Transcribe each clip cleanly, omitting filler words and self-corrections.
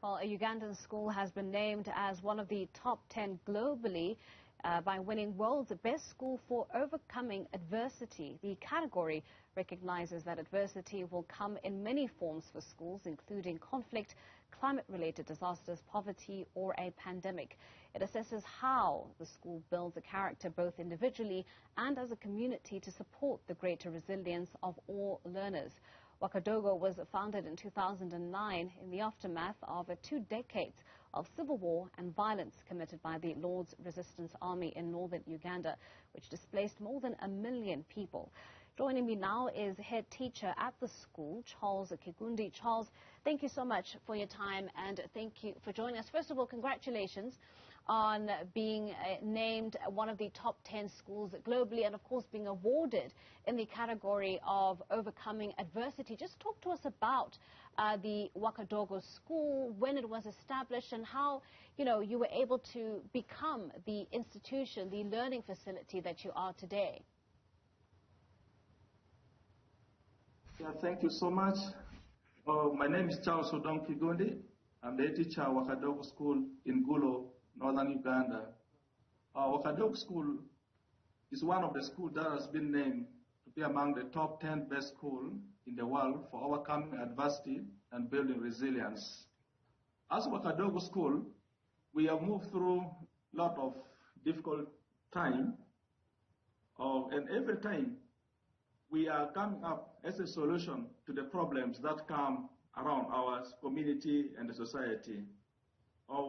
Well, a Ugandan school has been named as one of the top 10 globally by winning World's Best School for Overcoming Adversity. The category recognizes that adversity will come in many forms for schools, including conflict, climate-related disasters, poverty, or a pandemic. It assesses how the school builds a character both individually and as a community to support the greater resilience of all learners. Wakadogo was founded in 2009 in the aftermath of 2 decades of civil war and violence committed by the Lord's Resistance Army in northern Uganda, which displaced more than 1 million people. Joining me now is head teacher at the school, Charles Kigundi. Charles, thank you so much for your time and thank you for joining us. First of all, congratulations on being named one of the top 10 schools globally and, of course, being awarded in the category of overcoming adversity. Just talk to us about the Wakadogo school, when it was established and how, you were able to become the institution, the learning facility that you are today. Yeah, thank you so much. My name is Charles Odong Kigundi. I'm the head teacher at Wakadogo School in Gulo, northern Uganda. Wakadogo School is one of the schools that has been named to be among the top 10 best schools in the world for overcoming adversity and building resilience. As Wakadogo School, we have moved through a lot of difficult time, and every time we are coming up as a solution to the problems that come around our community and the society.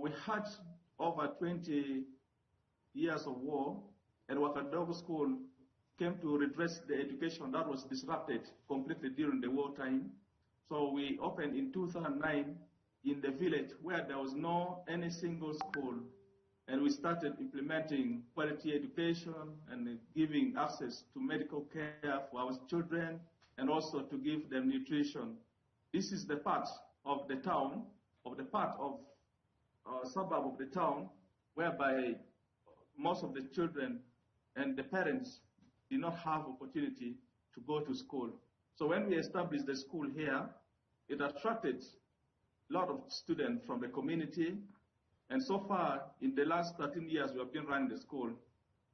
We had over 20 years of war, and Wakadogo School came to redress the education that was disrupted completely during the wartime. So we opened in 2009 in the village where there was no any single school, and we started implementing quality education and giving access to medical care for our children and also to give them nutrition. This is the part of the town, suburb of the town, whereby most of the children and the parents did not have opportunity to go to school. So when we established the school here, it attracted a lot of students from the community. And so far, in the last 13 years we have been running the school,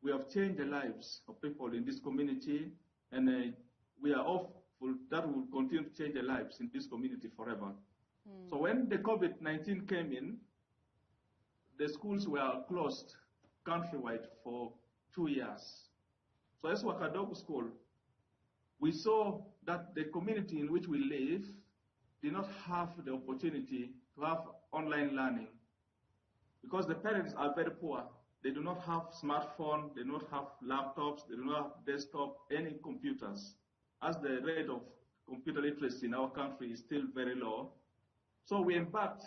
we have changed the lives of people in this community, and we are hopeful that we will continue to change the lives in this community forever. So when the COVID-19 came in, the schools were closed countrywide for 2 years. So as Wakadogo School, we saw that the community in which we live did not have the opportunity to have online learning because the parents are very poor. They do not have smartphones, they do not have laptops, they do not have desktop, any computers, as the rate of computer literacy in our country is still very low. So we embarked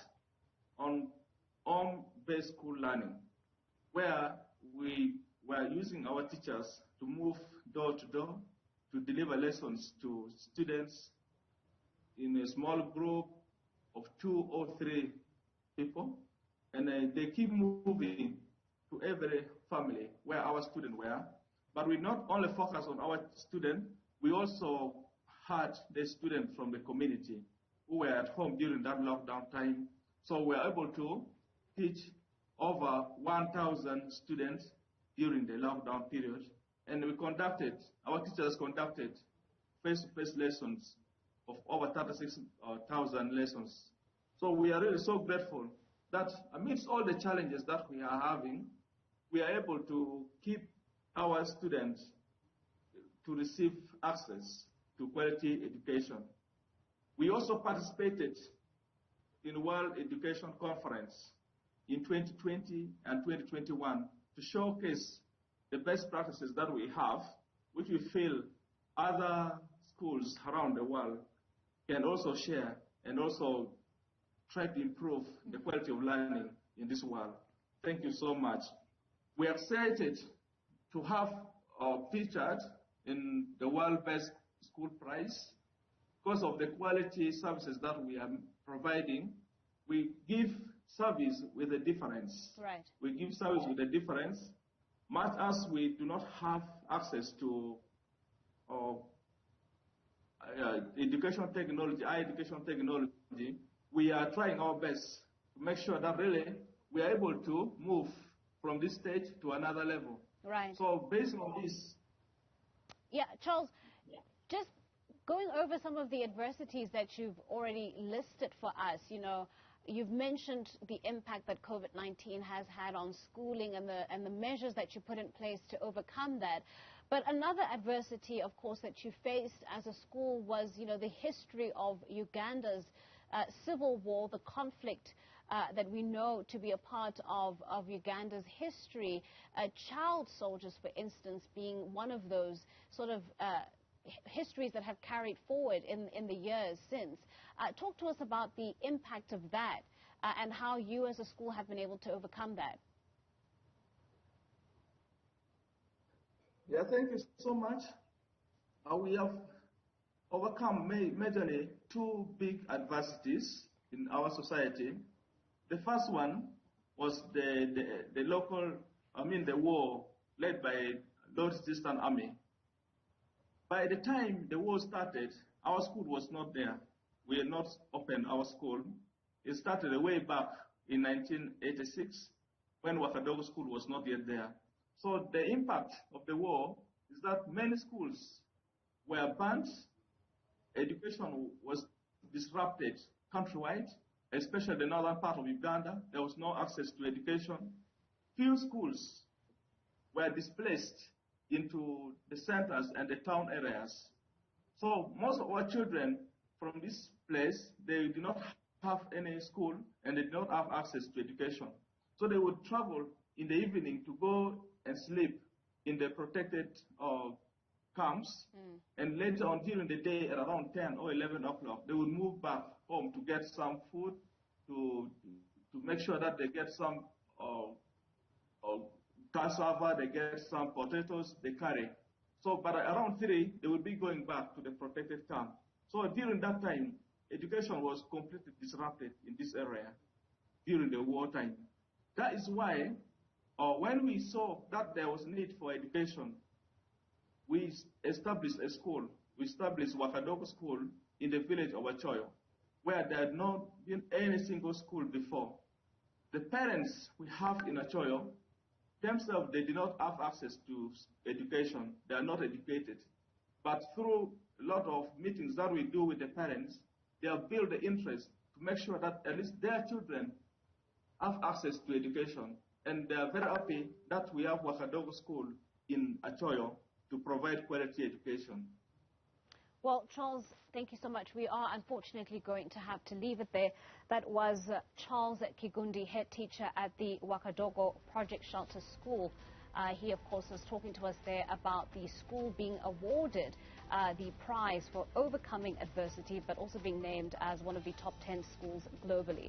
on home-based school learning, where we were using our teachers to move door to door to deliver lessons to students in a small group of 2 or 3 people, and they keep moving to every family where our students were. But we not only focus on our students, we also had the students from the community who were at home during that lockdown time. So we were able to teach over 1,000 students during the lockdown period. And our teachers conducted face-to-face lessons of over 36,000 lessons. So we are really so grateful that amidst all the challenges that we are having, we are able to keep our students to receive access to quality education. We also participated in World Education Conference in 2020 and 2021 to showcase the best practices that we have, which we feel other schools around the world can also share and also try to improve the quality of learning in this world. Thank you so much. We are excited to have featured in the World Best School Prize because of the quality services that we are providing. We give service with a difference. Right. We give service with a difference. Much as we do not have access to education technology, high education technology, we are trying our best to make sure that really we are able to move from this stage to another level. Right. So based on this. Yeah, Charles, just going over some of the adversities that you've already listed for us, you know, you've mentioned the impact that COVID-19 has had on schooling and the measures that you put in place to overcome that. But another adversity, of course, that you faced as a school was, you know, the history of Uganda's civil war, the conflict that we know to be a part of Uganda's history. Child soldiers, for instance, being one of those sort of histories that have carried forward in the years since. Talk to us about the impact of that and how you as a school have been able to overcome that. Yeah, thank you so much. We have overcome majorly two big adversities in our society. The first one was the war led by Lord's Distant Army. By the time the war started, our school was not there. We had not opened our school. It started way back in 1986 when Wakadogo school was not yet there. So the impact of the war is that many schools were burnt, education was disrupted countrywide, especially the northern part of Uganda. There was no access to education. Few schools were displaced into the centers and the town areas. So most of our children from this place, they did not have any school and they did not have access to education. So they would travel in the evening to go and sleep in the protected camps. And later on during the day at around 10 or 11 o'clock, they would move back home to get some food, to make sure that they get some cassava, they get some potatoes, they carry. So by around 3, they would be going back to the protected camp. So during that time, education was completely disrupted in this area during the wartime. That is why when we saw that there was need for education, we established a school. We established Wakadogo School in the village of Achoyo, where there had not been any single school before. The parents we have in Achoyo, themselves, they did not have access to education. They are not educated. But through a lot of meetings that we do with the parents, they have built the interest to make sure that at least their children have access to education. And they are very happy that we have Wakadogo School in Achoyo to provide quality education. Well, Charles, thank you so much. We are unfortunately going to have to leave it there. That was Charles Kigundi, head teacher at the Wakadogo Project Shelter School. He, of course, was talking to us there about the school being awarded the prize for overcoming adversity, but also being named as one of the top 10 schools globally.